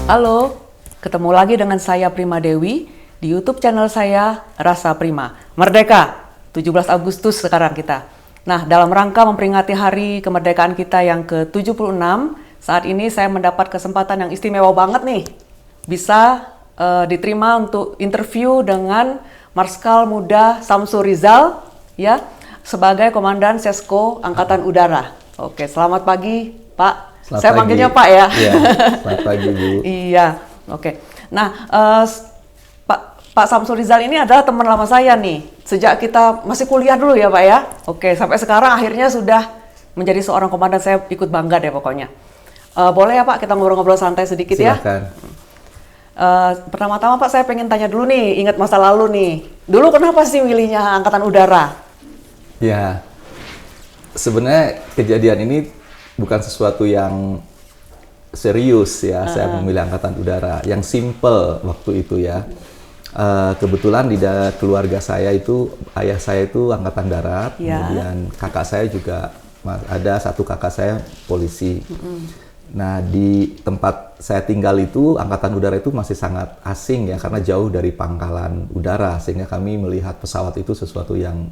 Halo, ketemu lagi dengan saya Prima Dewi di YouTube channel saya Rasa Prima. Merdeka, 17 Agustus sekarang kita. Nah, dalam rangka memperingati hari kemerdekaan kita yang ke-76, saat ini saya mendapat kesempatan yang istimewa banget nih. Bisa diterima untuk interview dengan Marskal Muda Samsul Rizal, ya, sebagai Komandan Sesko Angkatan Udara. Oke, selamat pagi, Pak. Selamat Saya pagi. manggilnya Pak ya. Iya, selamat pagi Bu. Iya, oke. Nah, Pak Samsul Rizal ini adalah teman lama saya nih. Sejak kita masih kuliah dulu ya Pak ya. Oke, sampai sekarang akhirnya sudah menjadi seorang komandan. Saya ikut bangga deh pokoknya. Boleh ya Pak kita ngobrol-ngobrol santai sedikit ya? Silakan. Pertama-tama Pak saya pengen tanya dulu nih, ingat masa lalu nih. Dulu kenapa sih milihnya Angkatan Udara? Ya, sebenarnya kejadian ini bukan sesuatu yang serius ya. Saya memilih Angkatan Udara yang simple waktu itu ya. Kebetulan di keluarga saya itu, ayah saya itu Angkatan Darat, kemudian kakak saya juga ada satu kakak saya polisi. Nah, di tempat saya tinggal itu Angkatan Udara itu masih sangat asing ya, karena jauh dari pangkalan udara, sehingga kami melihat pesawat itu sesuatu yang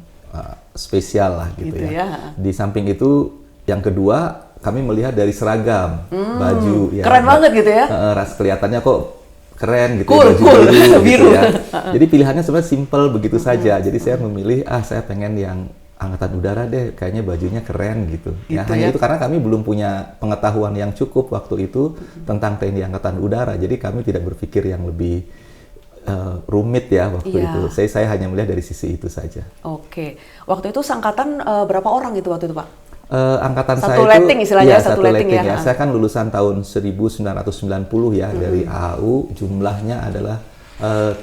spesial lah gitu ya. Di samping itu, yang kedua, kami melihat dari seragam, baju ya. Keren banget gitu ya. Kelihatannya kok keren gitu, cool, baju cool. biru gitu ya. Jadi pilihannya sebenarnya simple begitu saja. Jadi saya memilih, saya pengen yang Angkatan Udara deh, kayaknya bajunya keren gitu. Ya, hanya itu karena kami belum punya pengetahuan yang cukup waktu itu tentang TNI Angkatan Udara. Jadi kami tidak berpikir yang lebih rumit ya waktu itu. Saya hanya melihat dari sisi itu saja. Oke. Waktu itu seangkatan berapa orang itu waktu itu Pak? Angkatan satu saya letting itu istilahnya, ya, satu letting ya. Saya kan lulusan tahun 1990 ya dari AAU. Jumlahnya adalah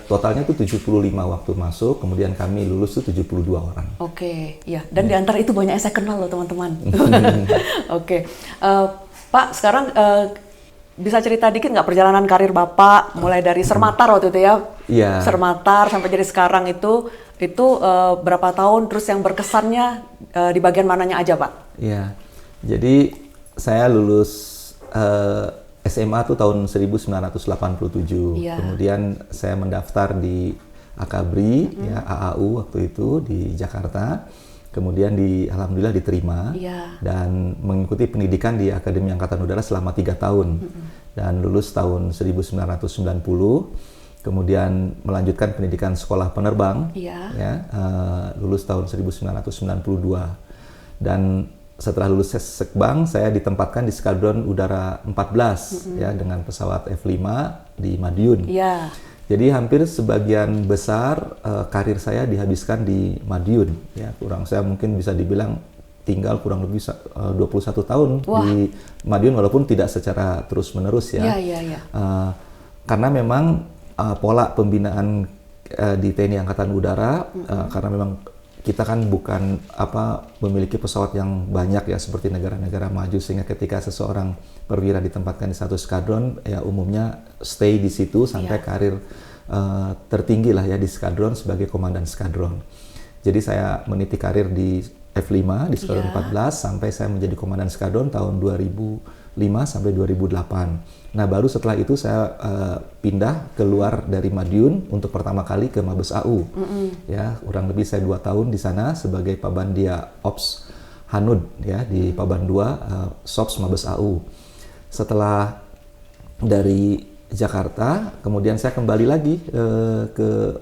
totalnya itu 75 waktu masuk, kemudian kami lulus itu 72 orang. Oke, ya. Dan di antara itu banyak yang saya kenal loh teman-teman. Oke. Pak, sekarang bisa cerita dikit nggak perjalanan karir Bapak mulai dari Sermatar waktu itu ya? Iya. Sermatar sampai jadi sekarang itu berapa tahun, terus yang berkesannya di bagian mananya aja Pak? Iya. Jadi saya lulus SMA tuh tahun 1987. Kemudian saya mendaftar di Akabri ya, AAU waktu itu di Jakarta. Kemudian alhamdulillah diterima dan mengikuti pendidikan di Akademi Angkatan Udara selama 3 tahun dan lulus tahun 1990. Kemudian melanjutkan pendidikan sekolah penerbang, lulus tahun 1992. Dan setelah lulus Sekbang, saya ditempatkan di Skadron Udara 14 ya, dengan pesawat F5 di Madiun. Jadi hampir sebagian besar karir saya dihabiskan di Madiun. Ya, saya mungkin bisa dibilang tinggal kurang lebih 21 tahun di Madiun, walaupun tidak secara terus-menerus ya. Karena memang pola pembinaan di TNI Angkatan Udara, karena memang kita kan bukan memiliki pesawat yang banyak ya seperti negara-negara maju, sehingga ketika seseorang perwira ditempatkan di satu skadron ya umumnya stay di situ sampai karir tertinggi lah ya di skadron sebagai komandan skadron. Jadi saya meniti karir di F5 di skadron 14 sampai saya menjadi komandan skadron tahun 2005 sampai 2008. Nah, baru setelah itu saya pindah keluar dari Madiun untuk pertama kali ke Mabes AU. Ya, kurang lebih saya 2 tahun di sana sebagai Pabandia Ops Hanud ya di Paban 2 Sops Mabes AU. Setelah dari Jakarta, kemudian saya kembali lagi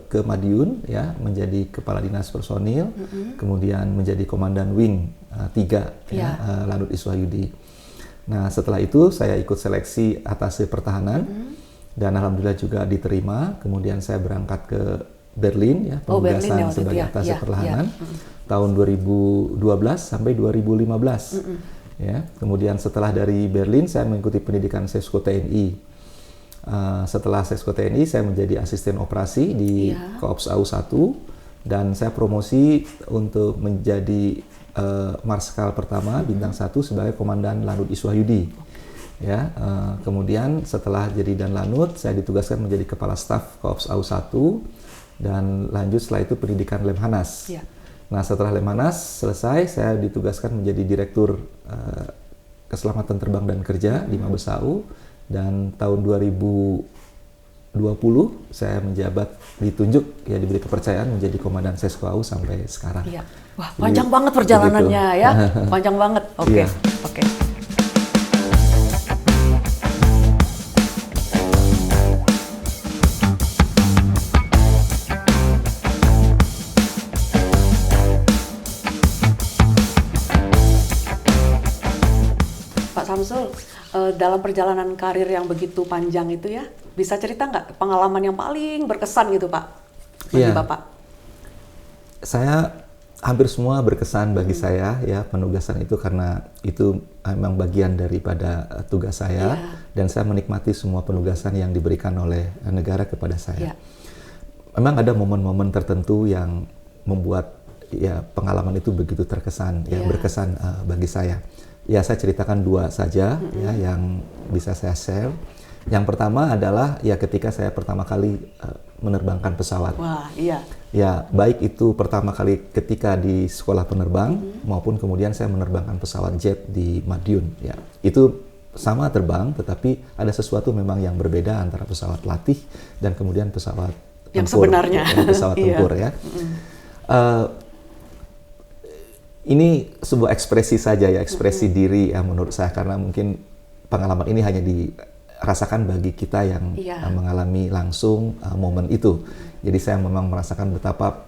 ke Madiun ya, menjadi Kepala Dinas Personil, kemudian menjadi Komandan Wing 3 Lanut Iswahyudi. Nah, setelah itu saya ikut seleksi atase pertahanan dan alhamdulillah juga diterima. Kemudian saya berangkat ke Berlin ya, penugasan sebagai atase pertahanan tahun 2012 sampai 2015. Ya, kemudian setelah dari Berlin saya mengikuti pendidikan Sesko TNI. Setelah Sesko TNI saya menjadi asisten operasi di Koops AU 1 dan saya promosi untuk menjadi Marskal pertama bintang 1 sebagai Komandan Lanut Iswahyudi. Ya, kemudian setelah jadi dan Lanut, saya ditugaskan menjadi Kepala Staf Koops AU 1 dan lanjut setelah itu pendidikan Lemhanas. Nah, setelah Lemhanas selesai, saya ditugaskan menjadi Direktur Keselamatan Terbang dan Kerja di Mabes AU dan tahun 2020 saya menjabat, ditunjuk ya, diberi kepercayaan menjadi Komandan Sesko AU sampai sekarang. Iya. Wah, panjang banget perjalanannya ya. Panjang banget. Oke. Iya. Oke. Pak Samsul, dalam perjalanan karir yang begitu panjang itu ya, bisa cerita nggak pengalaman yang paling berkesan gitu Pak, bagi Iya. Bapak? Saya hampir semua berkesan bagi saya ya, penugasan itu, karena itu memang bagian daripada tugas saya, dan saya menikmati semua penugasan yang diberikan oleh negara kepada saya. Memang ada momen-momen tertentu yang membuat ya pengalaman itu begitu terkesan, ya berkesan bagi saya. Ya, saya ceritakan dua saja ya yang bisa saya share. Yang pertama adalah ya ketika saya pertama kali menerbangkan pesawat. Wah, iya. Ya, baik itu pertama kali ketika di sekolah penerbang maupun kemudian saya menerbangkan pesawat jet di Madiun. Ya, itu sama terbang, tetapi ada sesuatu memang yang berbeda antara pesawat latih dan kemudian pesawat Yang tempur, sebenarnya. ya, pesawat tempur ya. Ini sebuah ekspresi saja ya, ekspresi diri ya menurut saya, karena mungkin pengalaman ini hanya dirasakan bagi kita yang mengalami langsung momen itu. Jadi saya memang merasakan betapa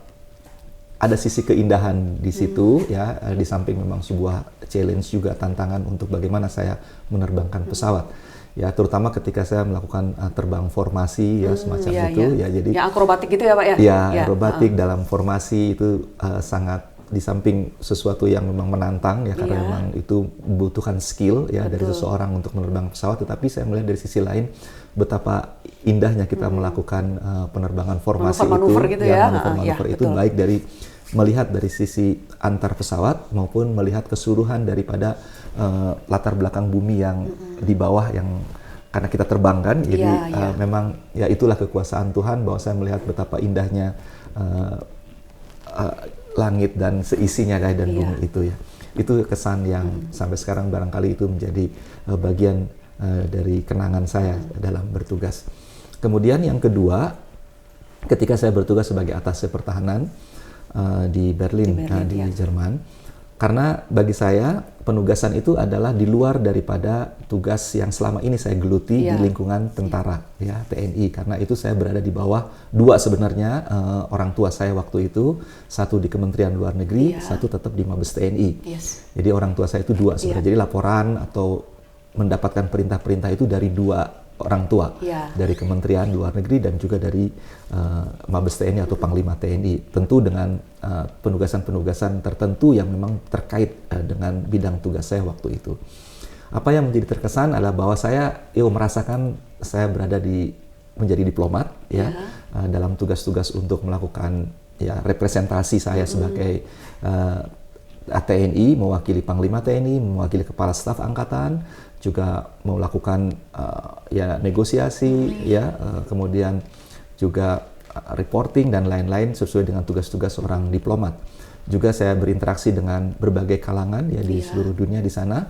ada sisi keindahan di situ ya, di samping memang sebuah challenge juga, tantangan untuk bagaimana saya menerbangkan pesawat. Ya, terutama ketika saya melakukan terbang formasi ya, semacam itu ya, jadi ya akrobatik gitu ya Pak ya? Ya, akrobatik dalam formasi itu sangat, di samping sesuatu yang memang menantang ya, karena memang itu membutuhkan skill ya dari seseorang untuk menerbang pesawat, tetapi saya melihat dari sisi lain betapa indahnya kita melakukan penerbangan formasi manuver itu gitu ya, manuver-manuver itu, baik dari melihat dari sisi antar pesawat maupun melihat keseluruhan daripada latar belakang bumi yang di bawah, yang karena kita terbangkan, jadi memang ya itulah kekuasaan Tuhan, bahwa saya melihat betapa indahnya langit dan seisinya dan bumi itu ya. Itu kesan yang sampai sekarang barangkali itu menjadi bagian dari kenangan saya dalam bertugas. Kemudian yang kedua, ketika saya bertugas sebagai atase pertahanan di Berlin, di Jerman, karena bagi saya penugasan itu adalah di luar daripada tugas yang selama ini saya geluti di lingkungan tentara ya, TNI, karena itu saya berada di bawah dua sebenarnya orang tua saya waktu itu, satu di Kementerian Luar Negeri, satu tetap di Mabes TNI. Jadi orang tua saya itu dua sebenarnya. Jadi laporan atau mendapatkan perintah-perintah itu dari dua orang tua, dari Kementerian Luar Negeri dan juga dari Mabes TNI atau Panglima TNI, tentu dengan penugasan-penugasan tertentu yang memang terkait dengan bidang tugas saya waktu itu. Apa yang menjadi terkesan adalah bahwa saya merasakan saya berada menjadi diplomat ya, dalam tugas-tugas untuk melakukan ya representasi saya sebagai TNI, mewakili Panglima TNI, mewakili Kepala Staf Angkatan, juga melakukan ya negosiasi ya, kemudian juga reporting dan lain-lain sesuai dengan tugas-tugas seorang diplomat. Juga saya berinteraksi dengan berbagai kalangan ya di seluruh dunia di sana,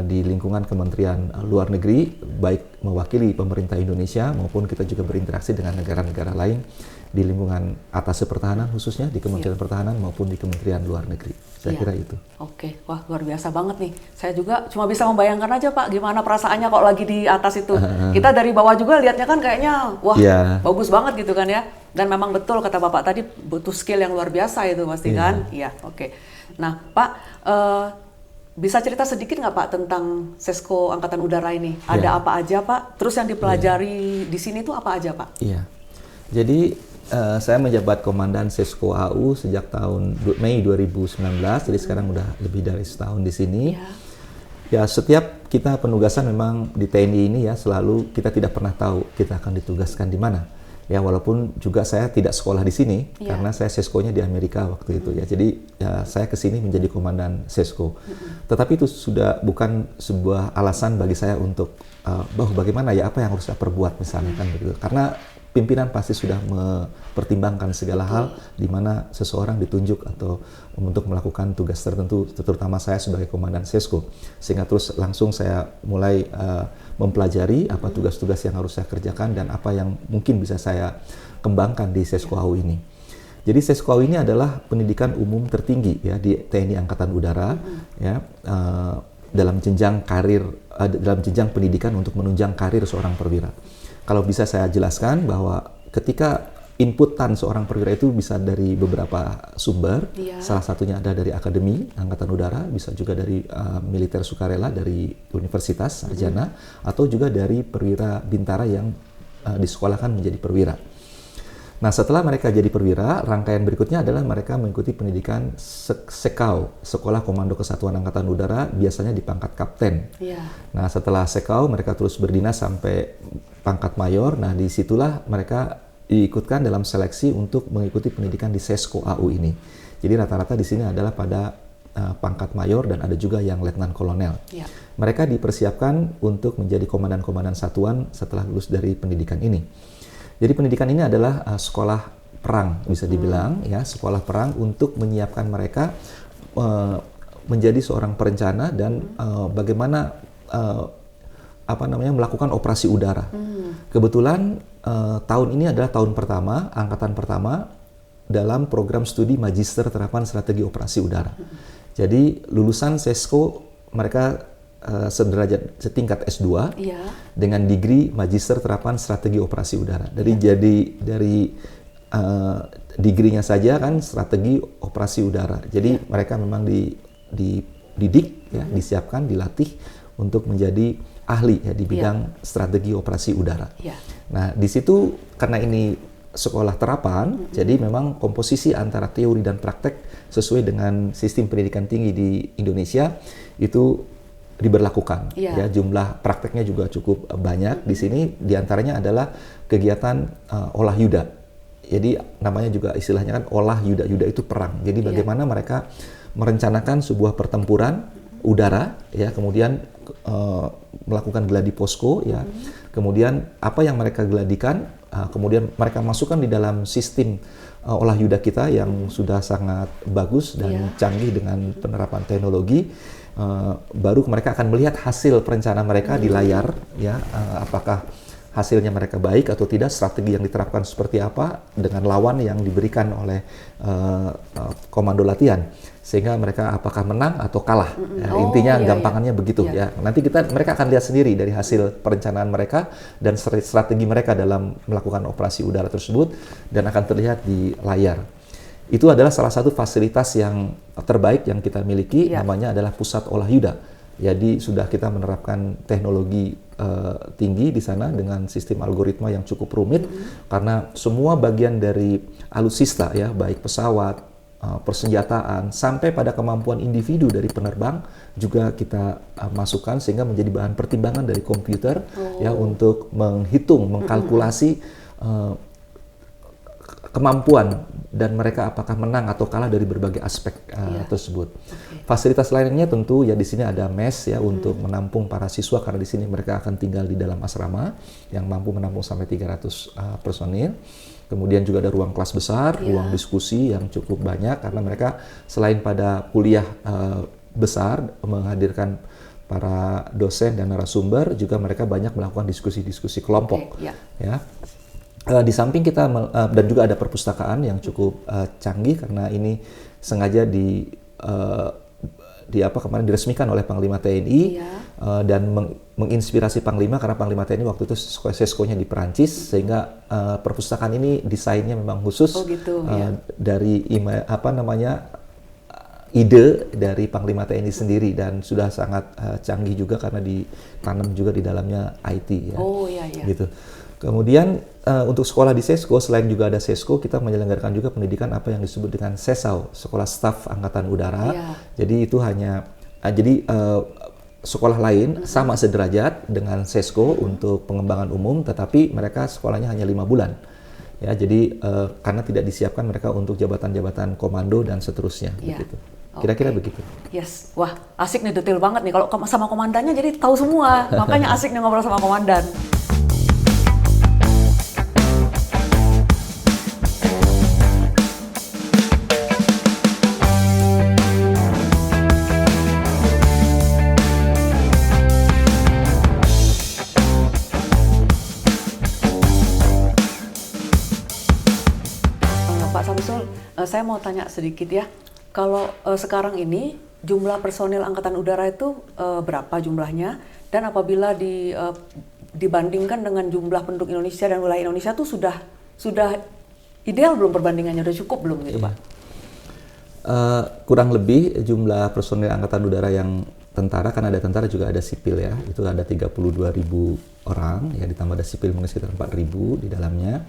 di lingkungan Kementerian Luar Negeri, baik mewakili pemerintah Indonesia maupun kita juga berinteraksi dengan negara-negara lain di lingkungan atase pertahanan, khususnya di Kementerian Pertahanan maupun di Kementerian Luar Negeri. Saya kira itu. Oke, wah luar biasa banget nih. Saya juga cuma bisa membayangkan aja Pak, gimana perasaannya kalau lagi di atas itu. Kita dari bawah juga lihatnya kan kayaknya, wah bagus banget gitu kan ya. Dan memang betul kata Bapak tadi, butuh skill yang luar biasa itu pasti kan. Iya, oke. Nah Pak, bisa cerita sedikit nggak Pak tentang Sesko Angkatan Udara ini? Ada apa aja Pak? Terus yang dipelajari di sini tuh apa aja Pak? Iya, jadi saya menjabat Komandan Sesko AU sejak tahun Mei 2019, jadi sekarang udah lebih dari setahun di sini. Ya, setiap kita penugasan memang di TNI ini ya, selalu kita tidak pernah tahu kita akan ditugaskan di mana. Ya, walaupun juga saya tidak sekolah di sini, karena saya Seskonya di Amerika waktu itu ya. Jadi ya, saya ke sini menjadi Komandan Sesko. Tetapi itu sudah bukan sebuah alasan bagi saya untuk bahwa bagaimana ya, apa yang harus saya perbuat misalnya kan begitu. Karena pimpinan pasti sudah mempertimbangkan segala hal di mana seseorang ditunjuk atau untuk melakukan tugas tertentu, terutama saya sebagai komandan Sesko. Sehingga terus langsung saya mulai mempelajari apa tugas-tugas yang harus saya kerjakan dan apa yang mungkin bisa saya kembangkan di Sesko AU ini. Jadi Sesko AU ini adalah pendidikan umum tertinggi ya di TNI Angkatan Udara ya, dalam jenjang karir, dalam jenjang pendidikan untuk menunjang karir seorang perwira. Kalau bisa saya jelaskan bahwa ketika inputan seorang perwira itu bisa dari beberapa sumber, salah satunya ada dari Akademi Angkatan Udara, bisa juga dari militer sukarela, dari universitas sarjana, atau juga dari perwira bintara yang disekolahkan menjadi perwira. Nah, setelah mereka jadi perwira, rangkaian berikutnya adalah mereka mengikuti pendidikan Sekau, Sekolah Komando Kesatuan Angkatan Udara, biasanya di pangkat kapten. Nah, setelah Sekau, mereka terus berdinas sampai pangkat mayor. Nah, disitulah mereka diikutkan dalam seleksi untuk mengikuti pendidikan di Sesko AU ini. Jadi rata-rata di sini adalah pada pangkat mayor dan ada juga yang letnan kolonel. Mereka dipersiapkan untuk menjadi komandan-komandan satuan setelah lulus dari pendidikan ini. Jadi pendidikan ini adalah sekolah perang, bisa dibilang ya, sekolah perang untuk menyiapkan mereka menjadi seorang perencana dan bagaimana melakukan operasi udara. Kebetulan tahun ini adalah tahun pertama, angkatan pertama dalam program studi Magister Terapan Strategi Operasi Udara. Jadi lulusan Sesko mereka sederajat setingkat S2 dengan degree Magister Terapan Strategi Operasi Udara. Dari degree-nya saja kan strategi operasi udara. Jadi mereka memang dididik ya, disiapkan, dilatih untuk menjadi ahli ya di bidang strategi operasi udara. Nah, di situ karena ini sekolah terapan, jadi memang komposisi antara teori dan praktek sesuai dengan sistem pendidikan tinggi di Indonesia itu diberlakukan. Ya, jumlah prakteknya juga cukup banyak. Di sini diantaranya adalah kegiatan olah yuda. Jadi namanya juga istilahnya kan olah yuda. Yuda itu perang. Jadi bagaimana mereka merencanakan sebuah pertempuran udara, ya, kemudian melakukan gladi posko, ya, kemudian apa yang mereka gladikan, kemudian mereka masukkan di dalam sistem olah yuda kita yang sudah sangat bagus dan canggih dengan penerapan teknologi. Baru mereka akan melihat hasil perencanaan mereka di layar, ya, apakah hasilnya mereka baik atau tidak, strategi yang diterapkan seperti apa dengan lawan yang diberikan oleh komando latihan, sehingga mereka apakah menang atau kalah. Intinya gampangannya begitu, ya. Nanti mereka akan lihat sendiri dari hasil perencanaan mereka dan strategi mereka dalam melakukan operasi udara tersebut dan akan terlihat di layar. Itu adalah salah satu fasilitas yang terbaik yang kita miliki, namanya adalah pusat olah yuda. Jadi sudah kita menerapkan teknologi tinggi di sana dengan sistem algoritma yang cukup rumit, karena semua bagian dari alutsista, ya, baik pesawat, persenjataan, sampai pada kemampuan individu dari penerbang juga kita masukkan sehingga menjadi bahan pertimbangan dari komputer, ya, untuk menghitung, mengkalkulasi kemampuan dan mereka apakah menang atau kalah dari berbagai aspek tersebut. Fasilitas lainnya tentu ya di sini ada mes, ya, untuk menampung para siswa, karena di sini mereka akan tinggal di dalam asrama yang mampu menampung sampai 300 personil. Kemudian juga ada ruang kelas besar, ruang diskusi yang cukup banyak, karena mereka selain pada kuliah besar menghadirkan para dosen dan narasumber, juga mereka banyak melakukan diskusi-diskusi kelompok. Ya. Di samping kita dan juga ada perpustakaan yang cukup canggih, karena ini sengaja kemarin diresmikan oleh Panglima TNI dan menginspirasi Panglima, karena Panglima TNI waktu itu Sesko-nya di Perancis, sehingga perpustakaan ini desainnya memang khusus dari ide dari Panglima TNI sendiri, dan sudah sangat canggih juga karena ditanam juga di dalamnya IT, ya. Gitu. Kemudian untuk sekolah di Sesko, selain juga ada Sesko, kita menyelenggarakan juga pendidikan apa yang disebut dengan SESAU, Sekolah Staf Angkatan Udara. Jadi itu hanya sekolah lain sama sederajat dengan Sesko untuk pengembangan umum, tetapi mereka sekolahnya hanya 5 bulan. Ya, jadi karena tidak disiapkan mereka untuk jabatan-jabatan komando dan seterusnya. Begitu. Kira-kira begitu. Yes, wah, asik nih, detail banget nih. Kalau sama komandannya jadi tahu semua, makanya asik nih ngobrol sama komandan. saya mau tanya sedikit ya. Kalau sekarang ini jumlah personil Angkatan Udara itu berapa jumlahnya? Dan apabila dibandingkan dengan jumlah penduduk Indonesia dan wilayah Indonesia tuh sudah ideal belum perbandingannya? Udah cukup belum gitu, Pak? Kurang lebih jumlah personil Angkatan Udara yang tentara, kan ada tentara juga ada sipil ya, itu ada 32.000 orang ya, ditambah ada sipil mungkin sekitar 4.000 di dalamnya.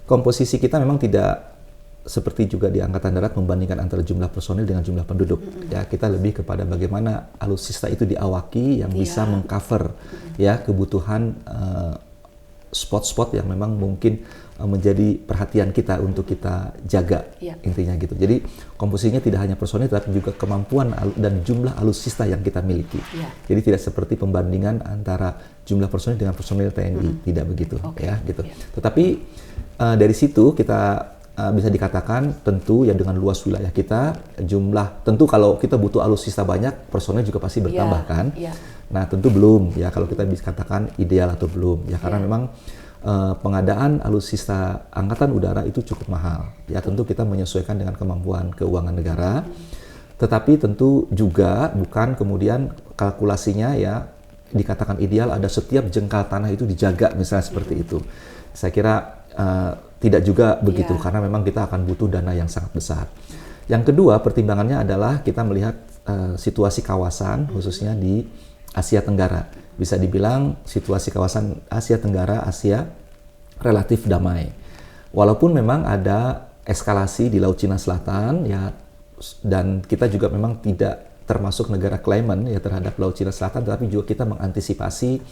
Komposisi kita memang tidak seperti juga di Angkatan Darat membandingkan antara jumlah personil dengan jumlah penduduk. Ya, kita lebih kepada bagaimana alutsista itu diawaki yang bisa mengcover ya kebutuhan spot-spot yang memang mungkin menjadi perhatian kita untuk kita jaga, intinya gitu. Jadi komposisinya tidak hanya personil tapi juga kemampuan dan jumlah alutsista yang kita miliki. Jadi tidak seperti pembandingan antara jumlah personil dengan personil TNI, tidak begitu ya gitu. Tetapi dari situ kita bisa dikatakan tentu ya dengan luas wilayah kita, jumlah tentu kalau kita butuh alutsista banyak, personil juga pasti bertambah kan. Nah tentu belum ya kalau kita bisa katakan ideal atau belum ya, karena memang pengadaan alutsista Angkatan Udara itu cukup mahal ya, tentu kita menyesuaikan dengan kemampuan keuangan negara, tetapi tentu juga bukan kemudian kalkulasinya ya dikatakan ideal ada setiap jengkal tanah itu dijaga misalnya seperti itu. Saya kira tidak juga begitu, karena memang kita akan butuh dana yang sangat besar. Yang kedua pertimbangannya adalah kita melihat situasi kawasan khususnya di Asia Tenggara. Bisa dibilang situasi kawasan Asia Tenggara, Asia relatif damai. Walaupun memang ada eskalasi di Laut Cina Selatan ya, dan kita juga memang tidak termasuk negara claimant ya terhadap Laut Cina Selatan, tetapi juga kita mengantisipasi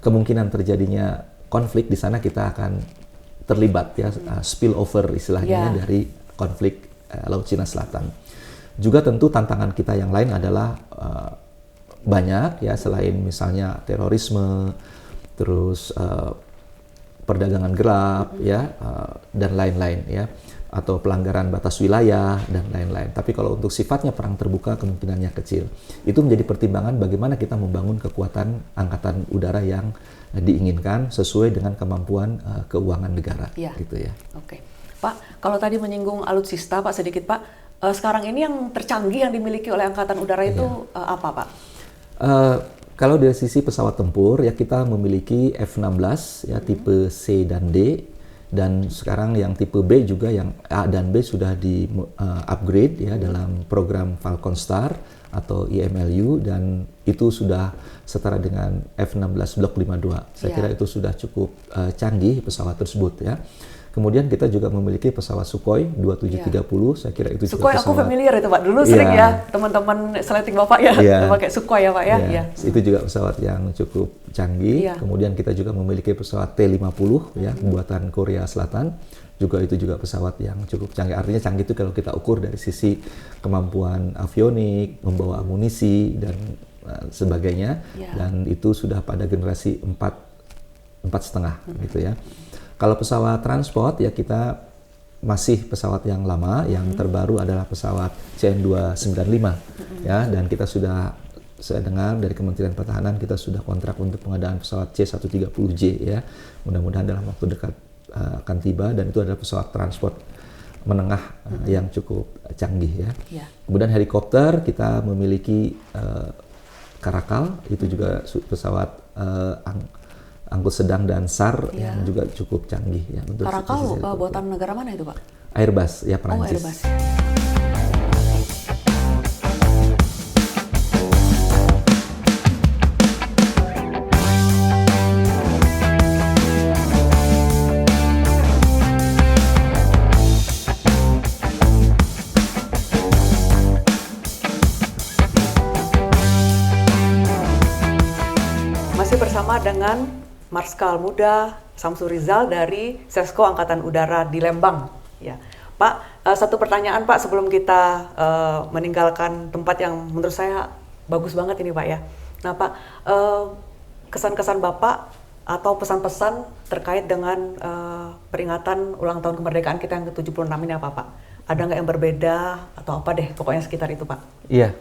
kemungkinan terjadinya konflik di sana, kita akan terlibat ya spillover istilahnya dari konflik Laut Cina Selatan. Juga tentu tantangan kita yang lain adalah banyak ya, selain misalnya terorisme, terus perdagangan gelap ya, dan lain-lain ya, atau pelanggaran batas wilayah dan lain-lain. Tapi kalau untuk sifatnya perang terbuka kemungkinannya kecil. Itu menjadi pertimbangan bagaimana kita membangun kekuatan Angkatan Udara yang diinginkan sesuai dengan kemampuan keuangan negara gitu ya. Oke. Pak, kalau tadi menyinggung alutsista Pak sedikit Pak, sekarang ini yang tercanggih yang dimiliki oleh Angkatan Udara itu apa Pak? Kalau dari sisi pesawat tempur ya, kita memiliki F-16 ya tipe C dan D, dan sekarang yang tipe B juga, yang A dan B sudah di upgrade ya dalam program Falcon Star atau IMLU, dan itu sudah setara dengan F-16 Block 52. Saya kira itu sudah cukup canggih pesawat tersebut ya. Kemudian kita juga memiliki pesawat Sukhoi 2730, saya kira itu Sukhoi, juga pesawat. aku familiar itu Pak, dulu sering ya teman-teman seleting Bapak ya pakai Sukhoi ya Pak ya. Itu juga pesawat yang cukup canggih. Kemudian kita juga memiliki pesawat T-50 ya, buatan Korea Selatan. Juga itu juga pesawat yang cukup canggih. Artinya canggih itu kalau kita ukur dari sisi kemampuan avionik, membawa amunisi dan sebagainya. Dan itu sudah pada generasi 4,5 gitu ya. Kalau pesawat transport ya kita masih pesawat yang lama, yang terbaru adalah pesawat CN295 ya, dan kita sudah, saya dengar dari Kementerian Pertahanan kita sudah kontrak untuk pengadaan pesawat C130J ya. Mudah-mudahan dalam waktu dekat akan tiba, dan itu adalah pesawat transport menengah yang cukup canggih ya. Kemudian helikopter kita memiliki Caracal, itu juga pesawat angkut sedang dan SAR yang juga cukup canggih ya. Untuk Caracal buatan negara mana itu Pak? Airbus ya, Perancis. Airbus. Masih bersama dengan Marskal Muda Samsul Rizal dari Sesko Angkatan Udara di Lembang. Ya, Pak, satu pertanyaan Pak sebelum kita meninggalkan tempat yang menurut saya bagus banget ini Pak ya. Nah Pak, kesan-kesan Bapak atau pesan-pesan terkait dengan peringatan ulang tahun kemerdekaan kita yang ke-76 ini apa Pak? Ada nggak yang berbeda atau apa deh, pokoknya sekitar itu Pak? Iya,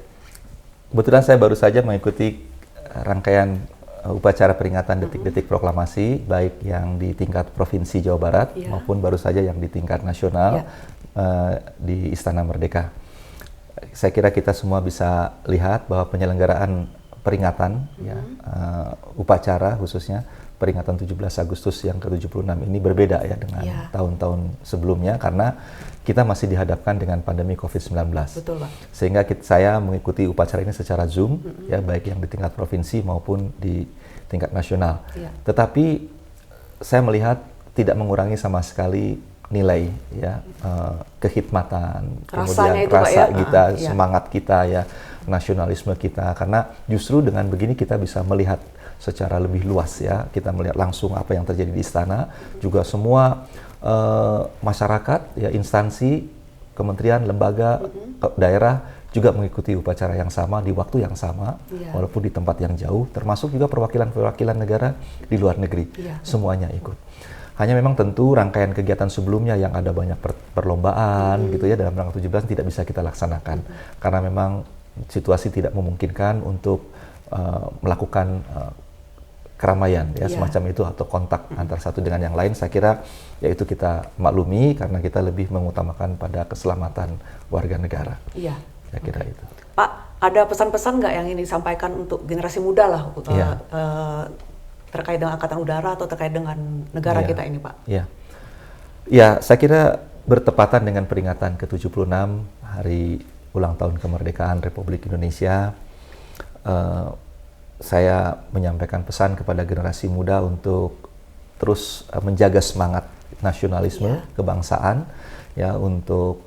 kebetulan saya baru saja mengikuti rangkaian upacara peringatan detik-detik proklamasi, baik yang di tingkat Provinsi Jawa Barat maupun baru saja yang di tingkat nasional di Istana Merdeka. Saya kira kita semua bisa lihat bahwa penyelenggaraan peringatan, upacara khususnya peringatan 17 Agustus yang ke-76 ini berbeda ya dengan tahun-tahun sebelumnya karena kita masih dihadapkan dengan pandemi COVID-19. Betul, Pak. Sehingga saya mengikuti upacara ini secara Zoom, ya baik yang di tingkat provinsi maupun di tingkat nasional. Tetapi saya melihat tidak mengurangi sama sekali nilai ya kehikmatan, kemudian rasa kita, semangat kita ya, nasionalisme kita, karena justru dengan begini kita bisa melihat secara lebih luas ya, kita melihat langsung apa yang terjadi di istana, juga semua masyarakat ya, instansi, kementerian, lembaga, daerah juga mengikuti upacara yang sama di waktu yang sama, walaupun di tempat yang jauh, termasuk juga perwakilan-perwakilan negara di luar negeri, semuanya ikut. Hanya memang tentu rangkaian kegiatan sebelumnya yang ada banyak perlombaan gitu ya dalam rangka 17 tidak bisa kita laksanakan karena memang situasi tidak memungkinkan untuk melakukan keramaian ya semacam itu atau kontak antar satu dengan yang lain. Saya kira yaitu kita maklumi karena kita lebih mengutamakan pada keselamatan warga negara. Iya. Saya kira itu. Pak, ada pesan-pesan nggak yang ingin disampaikan untuk generasi muda lah terkait dengan Angkatan Udara atau terkait dengan negara kita ini, Pak? Iya. Ya, saya kira bertepatan dengan peringatan ke-76 Hari Ulang Tahun Kemerdekaan Republik Indonesia, saya menyampaikan pesan kepada generasi muda untuk terus menjaga semangat nasionalisme, kebangsaan, ya untuk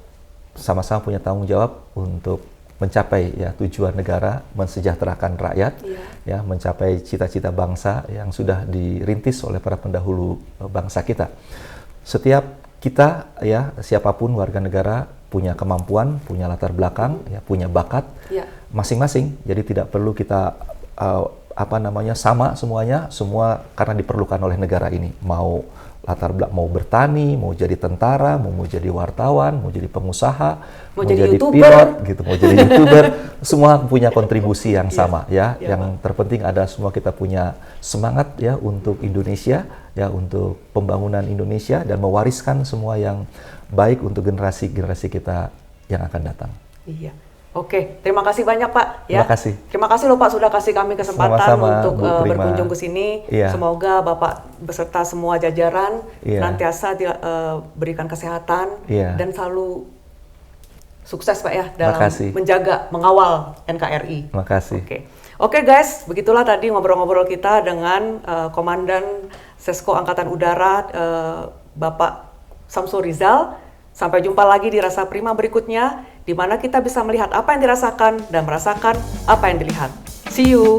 sama-sama punya tanggung jawab untuk mencapai ya tujuan negara, mensejahterakan rakyat, ya mencapai cita-cita bangsa yang sudah dirintis oleh para pendahulu bangsa kita. Setiap kita ya siapapun warga negara punya kemampuan, punya latar belakang, ya punya bakat masing-masing. Jadi tidak perlu kita sama semuanya, semua karena diperlukan oleh negara ini. Mau latar belakang, mau bertani, mau jadi tentara, mau jadi wartawan, mau jadi pengusaha, mau jadi pilot, gitu, mau jadi YouTuber, semua punya kontribusi yang sama ya. Yang terpenting ada semua kita punya semangat ya untuk Indonesia, ya untuk pembangunan Indonesia dan mewariskan semua yang baik untuk generasi-generasi kita yang akan datang. Iya. Oke, terima kasih banyak Pak. Ya. Terima kasih. Terima kasih loh Pak sudah kasih kami kesempatan sama-sama, untuk berkunjung ke sini. Semoga Bapak beserta semua jajaran senantiasa diberikan kesehatan dan selalu sukses Pak ya dalam menjaga, mengawal NKRI. Terima kasih. Oke guys, begitulah tadi ngobrol-ngobrol kita dengan Komandan Sesko Angkatan Udara Bapak Samsul Rizal. Sampai jumpa lagi di Rasa Prima berikutnya, di mana kita bisa melihat apa yang dirasakan dan merasakan apa yang dilihat. See you!